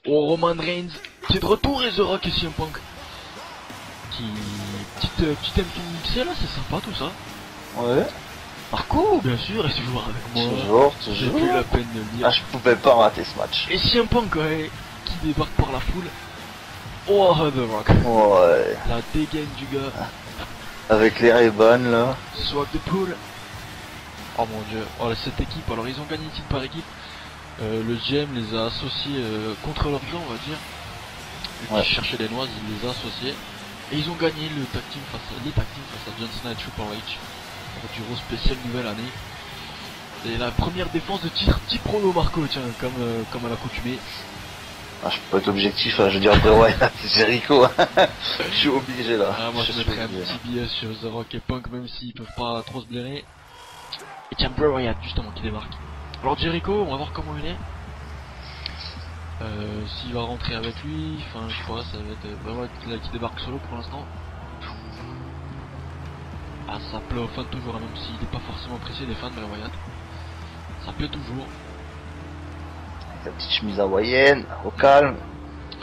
Oh, Roman Reigns qui est de retour et The Rock et CM Punk. Petite MK là, c'est sympa tout ça. Ouais. Marco, bien sûr, est toujours avec moi. Toujours. J'ai plus la peine de le dire. Ah, je pouvais pas rater ce match. Et CM Punk, ouais, qui débarque par la foule. Oh, The Rock. Ouais. La dégaine du gars. Avec les Ray-Ban là. Swag de poule. Oh mon dieu. Oh, cette équipe, alors ils ont gagné titre par équipe. Le GM les a associés contre leur gré, on va dire. Vu qu'ils cherchaient les noises, il les a associés. Et ils ont gagné les tag team face à John Cena et Triple H. Pour du Raw spécial nouvelle année. Et la première défense de titre, petit prono Marco, tiens, comme à l'accoutumée. Ah, je peux pas être objectif, hein, je veux dire Bray Wyatt, Jericho. Je suis obligé là. Ah, moi je mettrais un petit billet sur The Rock et Punk, même s'ils peuvent pas trop se blairer. Et tiens, Bray Wyatt justement qui débarque. Alors Jericho, on va voir comment il est. S'il va rentrer avec lui, enfin je sais pas, ça va être Bray Wyatt qui débarque solo pour l'instant. Ah, ça plaît aux fans toujours, même s'il n'est pas forcément apprécié des fans de Bray Wyatt. Ça plaît toujours. La petite chemise hawaïenne, au calme.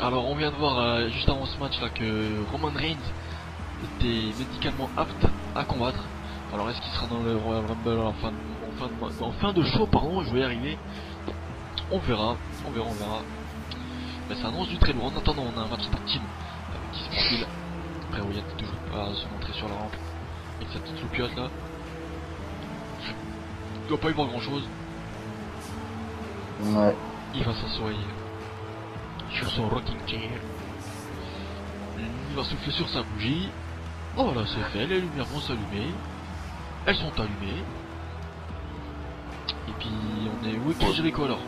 Alors on vient de voir juste avant ce match là que Roman Reigns était médicalement apte à combattre. Alors est-ce qu'il sera dans le Royal Rumble en fin de show, pardon, je vais y arriver. On verra. Mais ça annonce du très lourd. En attendant, on a un match tag team avec 10 profils. Après, Wyatt est toujours pas à se montrer sur la rampe avec sa petite loupiote là. Il doit pas y voir grand chose. Ouais. Il va s'asseoir sur son rocking chair. Il va souffler sur sa bougie. Oh là, c'est fait, les lumières vont s'allumer. Elles sont allumées. Et puis on est où est Jericho alors?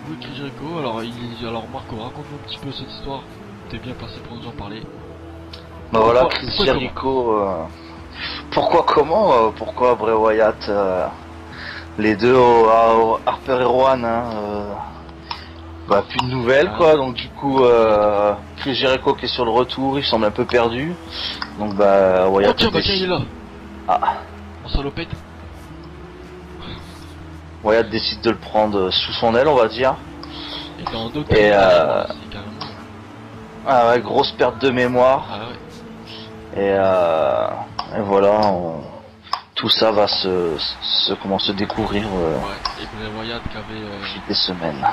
Où est Jericho? Alors Marco, raconte-nous un petit peu cette histoire. T'es bien passé pour nous en parler. Bah voilà, Chris Jericho. Pourquoi Bray Wyatt les deux Harper et Rowan, bah plus de nouvelles quoi, donc du coup Chris Jericho qui est sur le retour, il semble un peu perdu, donc bah Wyatt tiens, il est là. Ah. En salopette. Wyatt décide de le prendre sous son aile, on va dire. Et dans d'autres et carrément... ah ouais, grosse perte de mémoire. Ah ouais. Et voilà, tout ça va se découvrir ouais, et Bray Wyatt qui avait des semaines.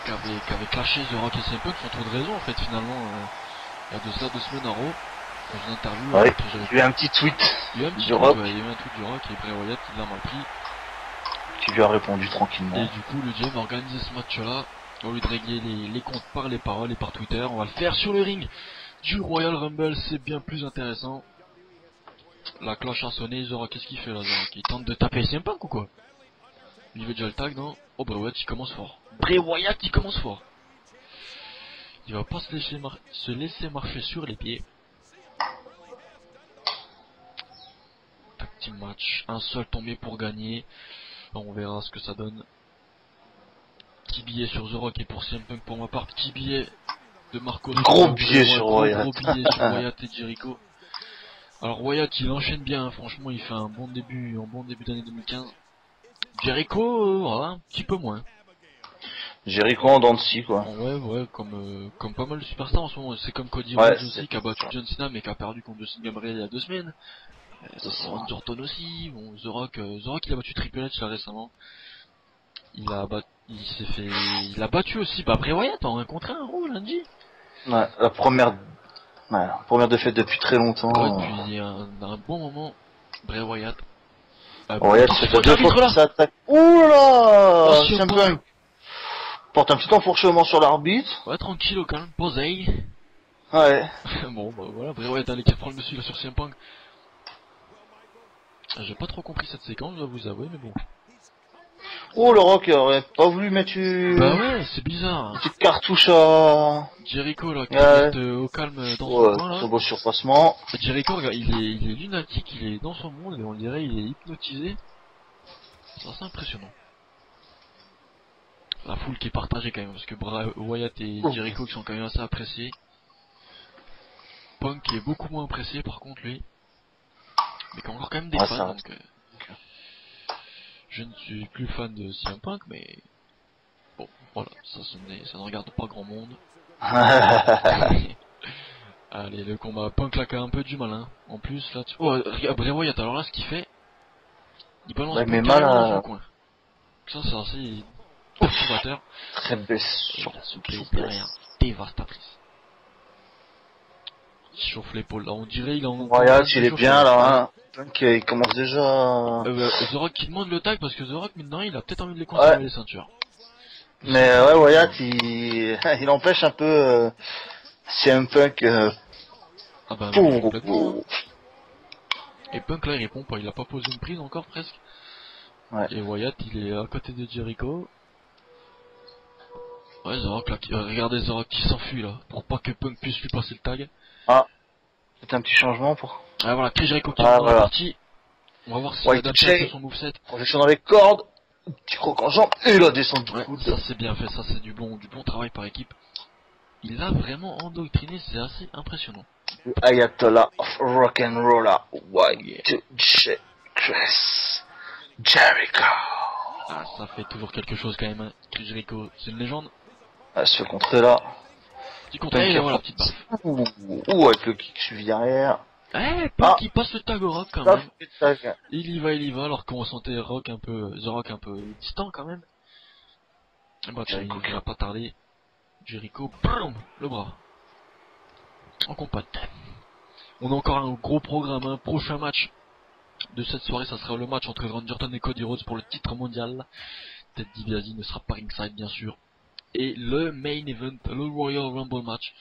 Qui avait clashé The Rock et CM Punk sans trop de raison en fait finalement. Il y a de ça 2 semaines en Raw, dans une interview. Ouais, il y a eu un petit tweet du Rock. Ouais, il y a eu un tweet du Rock et Bray Wyatt il l'a mal pris. Qui lui a répondu tranquillement. Et du coup le GM a organisé ce match là. Au lieu de régler les comptes par les paroles et par Twitter, on va le faire sur le ring du Royal Rumble, c'est bien plus intéressant. La cloche a sonné, The Rock, qu'est-ce qu'il fait là, The Rock? Il tente de taper CM Punk ou quoi? Il veut déjà le tag, non? Oh, Bray Wyatt, il commence fort. Bray Wyatt, il commence fort. Il va pas se laisser marcher sur les pieds. Tag team match, un seul tombé pour gagner. On verra ce que ça donne. Petit billet sur The Rock et pour CM Punk pour ma part. Petit billet de Marco. Gros billet sur Wyatt. Gros billet sur Wyatt et Jericho. Alors Wyatt il enchaîne bien, hein. Franchement il fait un bon début d'année 2015. Jericho, voilà, un petit peu moins. Jericho en dents de scie quoi. Ouais, comme pas mal de superstars en ce moment. C'est comme Cody Ouais, Rhodes aussi qui a battu John Cena mais qui a perdu contre Justin Gabriel il y a 2 semaines. Randy Orton aussi. Bon, The Rock il a battu Triple H là récemment. Il a battu aussi Bray Wyatt en 1 contre 1 lundi. Ouais, la première défaite depuis très longtemps. Ouais, depuis un bon moment. Bray Wyatt. Wyatt c'est 2 fois qu'il s'attaque. Oula, c'est un peu porte un petit enfourchement sur l'arbitre. Ouais, tranquille, au calme, posé. Ouais. Bon, bah voilà, Bray Wyatt allez qui prend le dessus là sur CM Punk. J'ai pas trop compris cette séquence, je dois vous avouer, mais bon. Oh, le Rock aurait pas voulu mettre une... Bah ouais, c'est bizarre. Une petite cartouche à... Jericho là, qui reste au calme dans son coin là. Très beau surpassement. Jericho, regarde, il est lunatique, il est dans son monde et on dirait il est hypnotisé. C'est assez impressionnant. La foule qui est partagée quand même, parce que Wyatt et Jericho qui sont quand même assez appréciés. Punk qui est beaucoup moins apprécié par contre lui. Mais qui a encore quand même des fans, donc... Je ne suis plus fan de CM Punk, mais Bon, voilà, ça ne regarde pas grand monde. Allez, le combat Punk là qui a un peu du mal, hein. En plus, là, oh, regarde, Bray Wyatt, alors là, ce qu'il fait, il balance Ouais, mais Punk mal carrément dans à... son coin. Ça, c'est assez perturbateur. Très belle Et la souplesse souplesse. derrière, dévastatrice. Il chauffe l'épaule, là, on dirait, il est en train Wyatt, de se il est chauffer, bien là. là, hein. Punk, il commence déjà... The Rock qui demande le tag parce que The Rock, maintenant, il a peut-être envie de les Ouais. conserver, les ceintures. Mais ouais, Wyatt, il empêche un peu CM Punk. Ah bah, mais Pour... complètement, hein. Et Punk, là, il répond pas, il a pas posé une prise encore, presque. Ouais. Et Wyatt, il est à côté de Jericho. Ouais, The Rock, là, regardez The Rock qui s'enfuit, là, pour pas que Punk puisse lui passer le tag. Ah, c'est un petit changement pour... Ah voilà, Chris Jericho qui est Ah dans la voilà. partie. On va voir s'il White adapte un peu Jay, son moveset. projection dans les cordes, petit croc en jambe, et la descente du Ouais, coude. ça c'est bien fait, ça c'est du bon travail par équipe. Il l'a vraiment endoctriné, c'est assez impressionnant. Ayatollah of Rock'n'Roller, Oh yeah. White Jay, Chris Jericho. Ah, ça fait toujours quelque chose quand même, hein. Chris Jericho, c'est une légende. Ah, ce contrer là. Petit contre, et voilà, petite baffe. Ouh, avec le kick suivi derrière. Eh, Punk Ah, qui passe le tag au Rock quand ça même. fait tag. Il y va, alors qu'on sentait Rock un peu, The Rock un peu distant quand même. Bah tiens, Jericho il va pas tarder. Jericho, boum, le bras. En compote. On a encore un gros programme, un prochain match de cette soirée, ça sera le match entre Randy Orton et Cody Rhodes pour le titre mondial. Ted DiBiase ne sera pas ringside bien sûr. Et le main event, le Royal Rumble match.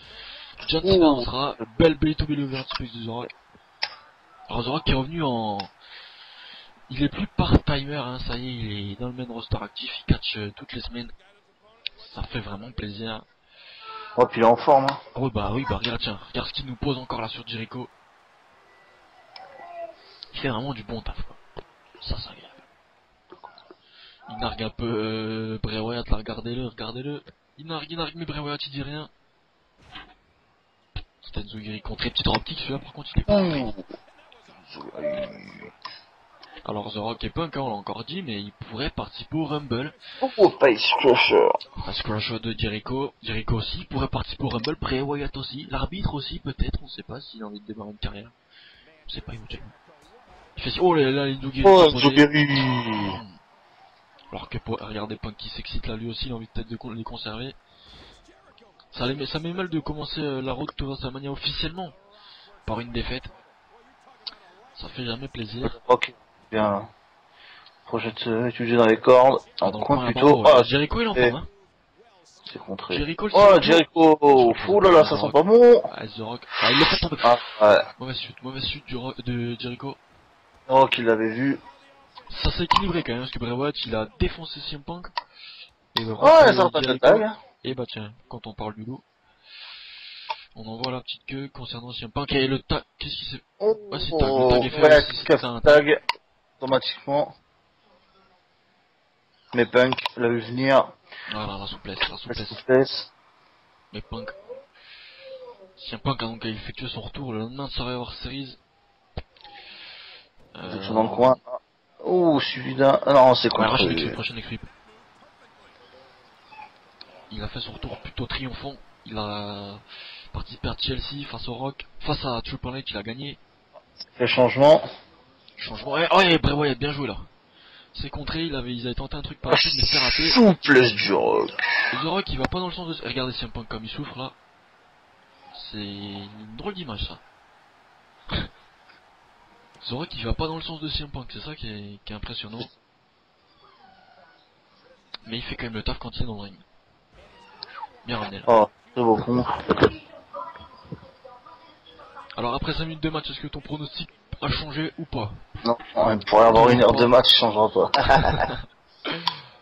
John Cena en sera, belle belly to belly overspeak de The Rock. Alors The Rock qui est revenu en... Il est plus part-timer, hein, ça y est, il est dans le main roster actif, il catch toutes les semaines. Ça fait vraiment plaisir. Oh, puis il est en forme, hein. Oh bah oui, bah regarde, tiens, regarde ce qu'il nous pose encore là sur Jericho. Il fait vraiment du bon taf, quoi. Ça agréable. Il nargue un peu Bray Wyatt, là, regardez-le. Il nargue, mais Bray Wyatt il dit rien. C'était Zugiri contre petite optique, celui-là par contre il est pas compris. Alors The Rock et Punk, hein, on l'a encore dit, mais il pourrait participer au Rumble. Oh, Face Crusher. Face Crusher de Jericho. Jericho aussi pourrait participer au Rumble. Bray Wyatt aussi. L'arbitre aussi, peut-être, on sait pas s'il a envie de démarrer une carrière. On sait pas, il fait oh là là, Zugiri. Oh, Zugiri. Alors que regardez Punk qui s'excite là lui aussi, il a envie peut-être de les conserver. Ça met mal de commencer la road to WrestleMania officiellement par une défaite. Ça fait jamais plaisir. Ok, bien. Projette étudié dans les cordes. Ah, En dans le coin coin plutôt. là-bas, Ah, Jericho il est en forme, hein. c'est contré. Jericho, Oh, Jericho. Oh là là, ça sent pas bon. Ah, The Rock. Ah, il l'a fait tomber. Ah, ouais. Mauvaise chute de Jericho. Oh, qu'il l'avait vu. Ça s'est équilibré quand même, parce que Bray Wyatt il a défoncé CM Punk. Et le Oh, elle sort de tag. Et bah tiens, quand on parle du loup, on envoie la petite queue concernant CM Punk. Et le tag, qu'est-ce qui s'est... Oh, ouais, c'est tag, le tag est fait ouais, aussi, c'est un tag. Automatiquement. Mais Punk l'a vu venir. Voilà, la souplesse. La souplesse. Mais Punk... CM Punk a donc effectué son retour le lendemain de Survivor Series. Dans le coin. Oh, suivi d'un... Ah non, c'est contre... prochaine équipe. Il a fait son retour plutôt triomphant. Il a participé à Chelsea face au Rock, face à Triple H, il a gagné. Le changement. Ouais, oh, et Bray Wyatt, bien joué là. C'est contré, ils avaient tenté un truc par la suite, mais c'est raté. Souplesse du Rock. Et The Rock, il va pas dans le sens de... Regardez CM Punk comme il souffre là. C'est une drôle d'image ça. The Rock, il va pas dans le sens de CM Punk, c'est ça qui est impressionnant. Mais il fait quand même le taf quand il est dans le ring. Bien ramené là. Oh, très beau con. Alors après 5 minutes de match, est-ce que ton pronostic a changé ou pas? Non, on pourrait avoir une heure de match, ça changera pas.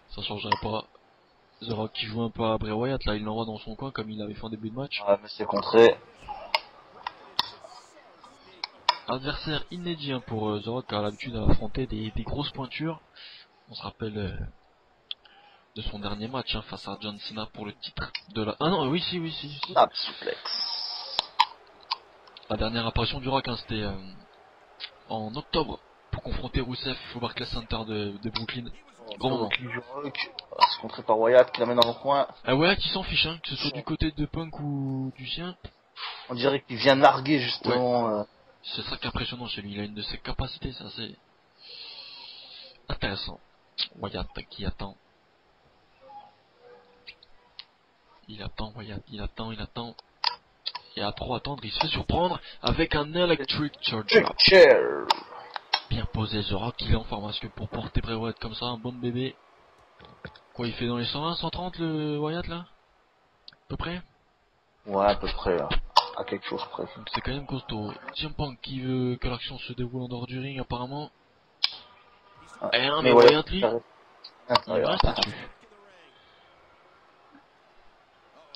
Ça changerait pas. The Rock qui joue un peu à Bray Wyatt, là il l'envoie dans son coin comme il avait fait en début de match. Ouais, mais c'est contré. Adversaire inédit hein, pour The Rock qui a l'habitude d'affronter des grosses pointures. On se rappelle de son dernier match hein, face à John Cena pour le titre de la... Ah non, oui si. Suplex. La dernière apparition du Rock hein, c'était en octobre pour confronter Rusev au Barclays Center de Brooklyn. Grand moment. Du Rock. Ah, contré par Wyatt qui l'amène dans le coin. Ah ouais, qui s'en fiche, hein, que ce soit du côté de Punk ou du sien. On dirait qu'il vient narguer justement. C'est ça qui est impressionnant chez lui, il a une de ses capacités, c'est assez intéressant. Wyatt qui attend. Il attend, Wyatt, il attend. Et à trop attendre, il se fait surprendre avec un Electric Charger. Chair. Bien posé, The Rock, il est en forme, parce que pour porter Bray Wyatt comme ça, un bon bébé. Quoi, il fait dans les 120, 130 le Wyatt là? À peu près? Ouais, à peu près, là. À quelque chose près. Donc c'est quand même costaud. CM Punk qui veut que l'action se déroule en dehors du ring apparemment. Eh non, mais Wyatt lui, il reste là-dessus.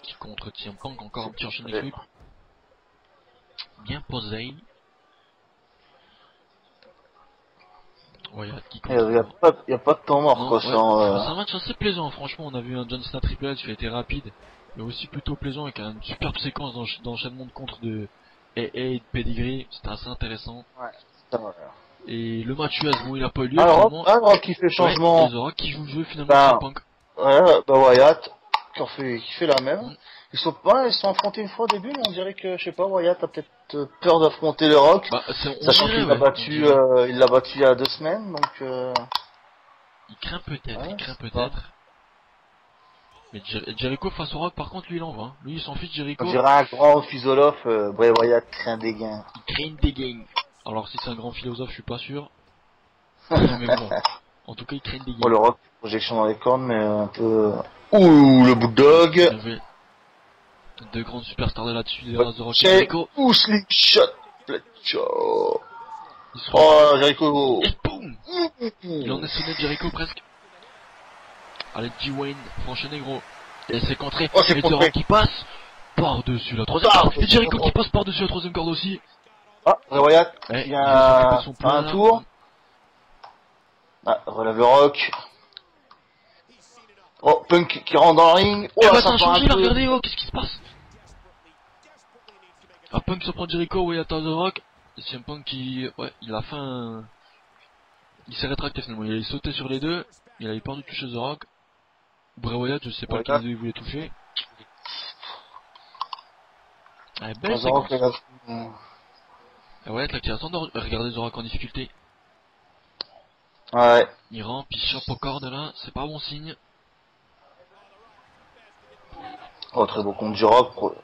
Qui contre CM Punk, encore un petit enchaîné sweep. Bien posé. Wyatt qui contre. Il y a pas de temps mort, Non, quoi, ouais. sans... C'est un match assez plaisant, franchement. On a vu un John Cena Triple H qui a été rapide, mais aussi plutôt plaisant avec une superbe séquence d'enchaînement de contre de AA et de Pedigree. C'était assez intéressant. Ouais, ça va. Et le match US, bon, il a pas eu lieu. Alors, qui fait le changement. Ouais, et The Rock qui joue le jeu finalement CM Punk. Ouais, bah Wyatt qui fait la même. Ils sont affrontés une fois au début, mais on dirait que, je sais pas, Wyatt a peut-être peur d'affronter le Rock. Bah, sachant qu'il l'a battu, il l'a battu il y a 2 semaines, donc Il craint peut-être, Ouais. Mais Jericho face au Rock, par contre, lui, il en va. Lui, il s'en fiche, Jericho. On dirait un grand philosophe, Bray Wyatt craint des gains. Il craint des gains. Alors, si c'est un grand philosophe, je suis pas sûr. Mais bon. En tout cas, il craint des gains. Oh, le Rock, projection dans les cornes, mais un peu... Ouh, le Bulldog. Deux grandes superstars de là-dessus, The Rock et Jericho. Ouh, slingshot. Oh, Jericho. Et boum. Il en est sonné Jericho presque. Allez, G-Wayne, enchaîné gros. Et c'est contré. Oh, c'est et The Rock qui passe par-dessus la troisième corde. Et Jericho qui passe par-dessus la troisième corde aussi. Ah, Bray Wyatt, il a un tour. Ah, relève le Rock. Oh, Punk qui rentre dans le ring. Oh, ça a changé, regardez, oh, qu'est-ce qui se passe? Ah, Punk se prend Jericho, Wyatt à The Rock. Et c'est un Punk qui, ouais, il a fait un... Il s'est rétracté finalement, il a sauté sur les deux. Il avait peur de toucher The Rock. Bray Wyatt, je sais pas lequel des deux il voulait toucher. Ah, belle séquence. Ah ouais, là qui attend de regarder The Rock en difficulté. Ouais. Il rampe, il chope aux cordes là, c'est pas bon signe. Oh, très beau compte du Rock. Oh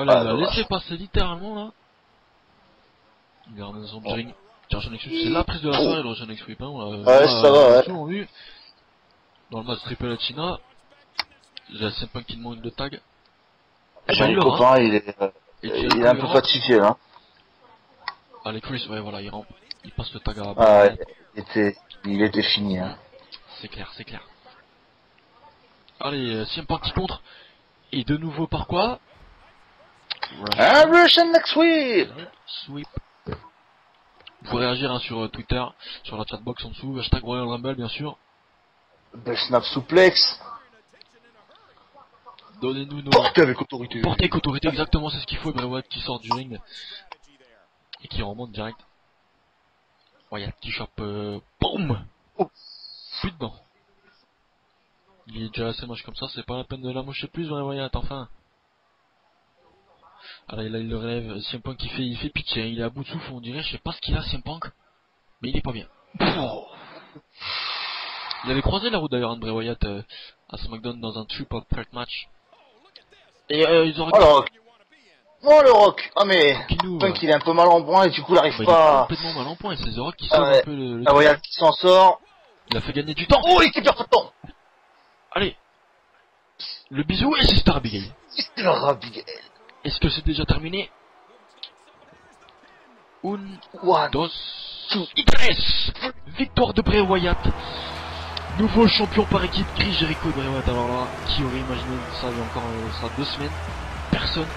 là, il a laissé passer littéralement là. Il a ramené son ring. C'est la prise de la soirée, le Russian X-Sweep, hein. Ouais, ça va, ouais. Vu. Dans le match Triple H China, j'ai CM Punk qui demande le tag. Le copain, il est un peu fatigué là. Allez, Chris, ouais, voilà, il rampe. Il passe le tag à la balle. Il était fini, hein. C'est clair. Allez, CM Punk qui contre. Et de nouveau par quoi? Un Russian X-Sweep. Sweep. Vous pouvez réagir hein, sur Twitter, sur la chatbox en dessous, hashtag Royal Rumble bien sûr. Belle snap suplex. Donnez-nous nos... Portez avec autorité. Portez avec autorité, exactement, c'est ce qu'il faut. Bray Wyatt qui sort du ring. Et qui remonte direct. Wyatt qui chope... Boum. Plus dedans. Il est déjà assez moche comme ça, c'est pas la peine de la mocher plus, Wyatt, enfin. Alors là il le relève, CM Punk il fait pitcher, hein. Il est à bout de souffle, on dirait, je sais pas ce qu'il a CM Punk, mais il est pas bien. Il avait croisé la route d'ailleurs de Bray Wyatt à SmackDown dans un triple threat match. Et ils auraient... Oh le Rock. Oh le Rock. Ah mais Punk il est un peu mal en point et du coup il arrive pas. Il est complètement mal en point et c'est The Rock qui sauve un peu le Wyatt qui s'en sort. Il a fait gagner du temps. Oh il perd pas de temps. Allez. Le bisou et c'est Star Abigail. Est-ce que c'est déjà terminé? Dos, tres. Victoire de Bray Wyatt. Nouveau champion par équipe, Chris Jericho et Bray Wyatt. Alors là, qui aurait imaginé ça il y a encore ça 2 semaines? Personne.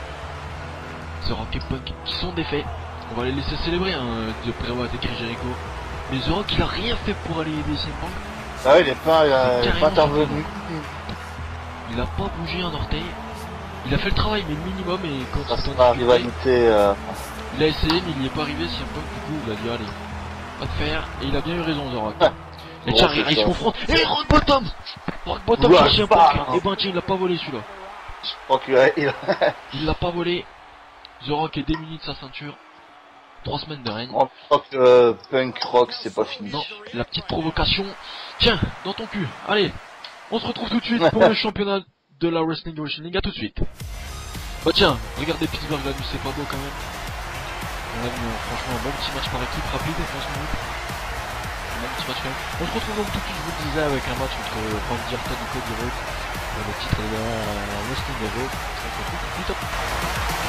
The Rock et Punk qui sont défaits. On va les laisser célébrer hein, de Bray Wyatt et Chris Jericho. Mais The Rock il a rien fait pour aller aider CM Punk. Ah ouais, il est pas intervenu. Il a pas bougé un orteil. Il a fait le travail mais le minimum et quand il a essayé mais il n'y est pas arrivé CM Punk du coup il a dit allez, pas de faire et il a bien eu raison The Rock. Et Ouais, tiens, c'est ils se ça. confrontent. Et Rock Bottom! Rock Bottom Ouais, cherche un bah. punk. Et ben tiens, il l'a pas volé celui-là. Je crois qu'il Il l'a pas volé. The Rock est démuni de sa ceinture. 3 semaines de règne. on croit que Punk Rock c'est pas fini. Non, la petite provocation. Tiens, dans ton cul. Allez, on se retrouve tout de suite pour le championnat de la Wrestling League. À tout de suite. Bah tiens, regardez Pittsburgh là, c'est pas beau quand même. On a vu franchement un bon petit match par équipe rapide, 11 minutes. Un bon petit match quand même. On se retrouve donc tout de suite, je vous le disais, avec un match entre Randy Orton et Cody Rhodes pour le titre de la Wrestling League. On se retrouve tout de suite.